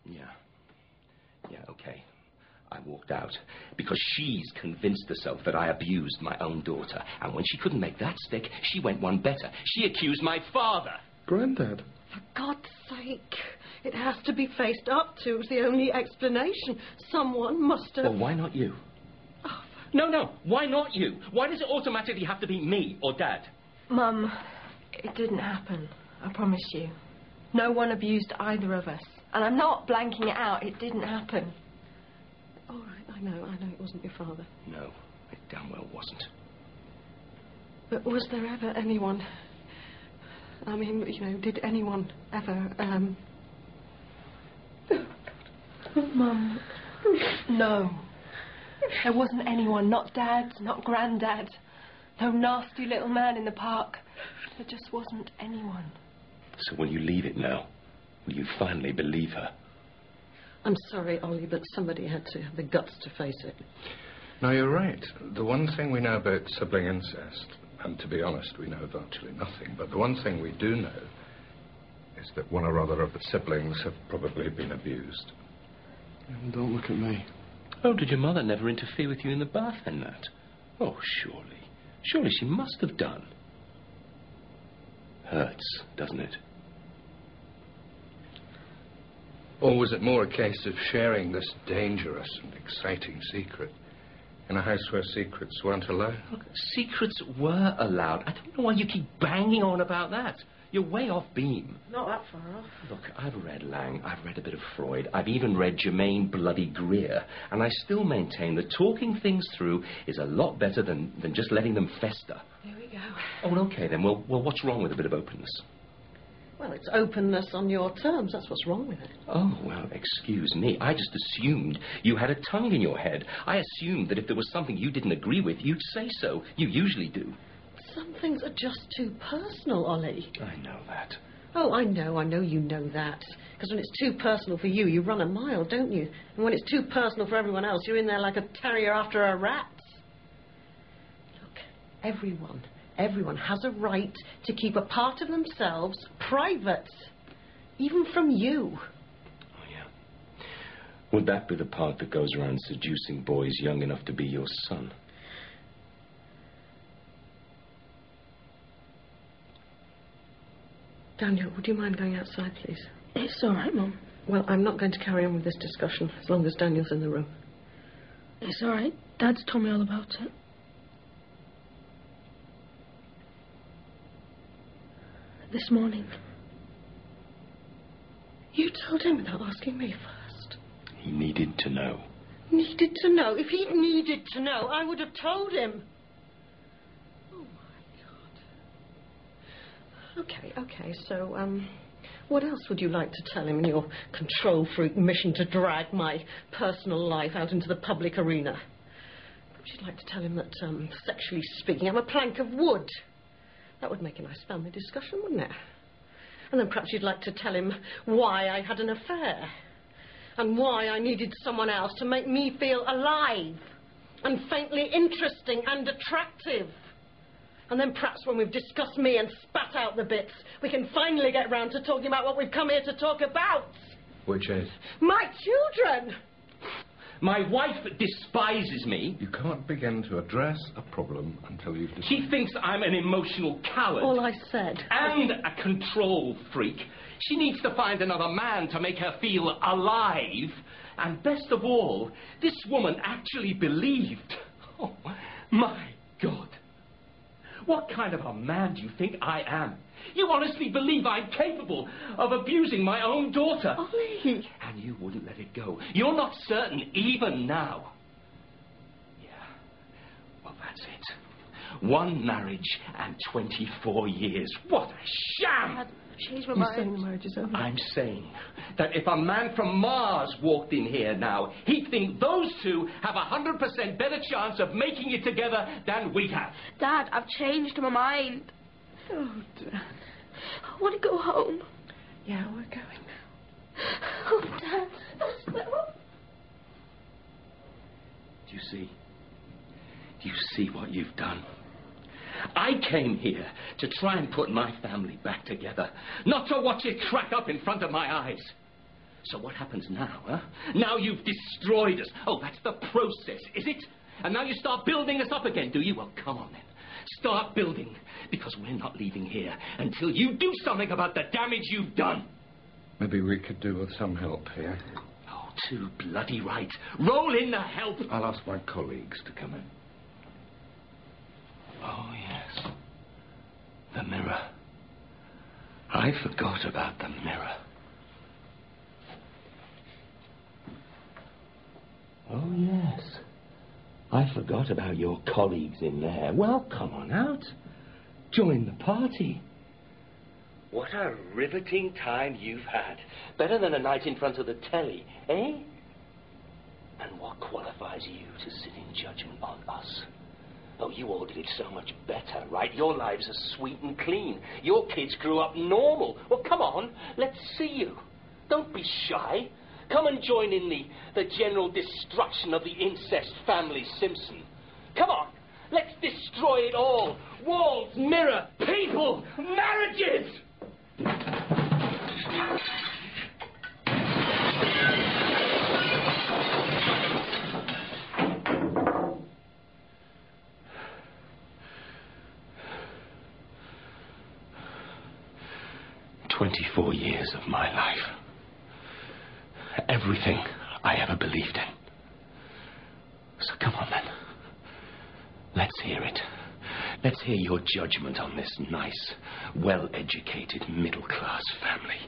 Yeah. Yeah, okay. I walked out because she's convinced herself that I abused my own daughter. And when she couldn't make that stick, she went one better. She accused my father. Granddad. For God's sake, it has to be faced up to. It's the only explanation. Someone must have... Well, why not you? Oh. No, why not you? Why does it automatically have to be me or Dad? Mum, it didn't happen. I promise you. No one abused either of us. And I'm not blanking it out. It didn't happen. All right, I know it wasn't your father. No, it damn well wasn't. But was there ever anyone... I mean, you know, did anyone ever, Mum, no. There wasn't anyone, not Dad, not Granddad. No nasty little man in the park. There just wasn't anyone. So will you leave it now? Will you finally believe her? I'm sorry, Ollie, but somebody had to have the guts to face it. No, you're right. The one thing we know about sibling incest, and to be honest, we know virtually nothing, but the one thing we do know is that one or other of the siblings have probably been abused. Don't look at me. Oh, did your mother never interfere with you in the bath and that? Oh, surely. Surely she must have done. Hurts, doesn't it? Or was it more a case of sharing this dangerous and exciting secret in a house where secrets weren't allowed? Look, secrets were allowed. I don't know why you keep banging on about that. You're way off beam. Not that far off. Look, I've read Lang, I've read a bit of Freud, I've even read Germaine Bloody Greer, and I still maintain that talking things through is a lot better than just letting them fester. There we go. Oh, okay, then. Well, what's wrong with a bit of openness? Well, it's openness on your terms. That's what's wrong with it. Oh, well, excuse me. I just assumed you had a tongue in your head. I assumed that if there was something you didn't agree with, you'd say so. You usually do. Some things are just too personal, Ollie. I know that. Oh, I know you know that. Because when it's too personal for you, you run a mile, don't you? And when it's too personal for everyone else, you're in there like a terrier after a rat. Look, everyone has a right to keep a part of themselves private. Even from you. Oh, yeah. Would that be the part that goes around seducing boys young enough to be your son? Daniel, would you mind going outside, please? It's all right, Mum. Well, I'm not going to carry on with this discussion as long as Daniel's in the room. It's all right. Dad's told me all about it. This morning. You told him without asking me first. He needed to know. Needed to know? If he needed to know, I would have told him. Oh, my God. Okay, so, what else would you like to tell him in your control freak mission to drag my personal life out into the public arena? Perhaps you'd like to tell him that, sexually speaking, I'm a plank of wood. That would make a nice family discussion, wouldn't it? And then perhaps you'd like to tell him why I had an affair. And why I needed someone else to make me feel alive. And faintly interesting and attractive. And then perhaps when we've discussed me and spat out the bits, we can finally get round to talking about what we've come here to talk about. Which is? My children! My wife despises me. You can't begin to address a problem until you've decided. She thinks I'm an emotional coward. All I said. And a control freak. She needs to find another man to make her feel alive. And best of all, this woman actually believed. Oh, my God. What kind of a man do you think I am? You honestly believe I'm capable of abusing my own daughter? Ollie! And you wouldn't let it go. You're not certain even now. Yeah. Well, that's it. One marriage and 24 years. What a sham! Dad, she's You're saying the marriage is over? I'm saying that if a man from Mars walked in here now, he'd think those two have 100% better chance of making it together than we have. Dad, I've changed my mind. Oh, Dad. I want to go home. Yeah, we're going now. Oh, Dad. No. Do you see? Do you see what you've done? I came here to try and put my family back together, not to watch it crack up in front of my eyes. So what happens now, huh? Now you've destroyed us. Oh, that's the process, is it? And now you start building us up again, do you? Well, come on then. Start building, because we're not leaving here until you do something about the damage you've done. Maybe we could do with some help here. Oh, too bloody right. Roll in the help. I'll ask my colleagues to come in. Oh, yes. The mirror. I forgot about the mirror. Oh, yes. I forgot about your colleagues in there. Well, come on out. Join the party. What a riveting time you've had. Better than a night in front of the telly, eh? And what qualifies you to sit in judgment on us? Oh, you all did it so much better, right? Your lives are sweet and clean. Your kids grew up normal. Well, come on, let's see you. Don't be shy. Come and join in the general destruction of the incest family Simpson. Come on, let's destroy it all. Walls, mirror, people, marriages! 24 years of my life. Everything I ever believed in. So come on then. Let's hear it. Let's hear your judgment on this nice, well-educated, middle-class family.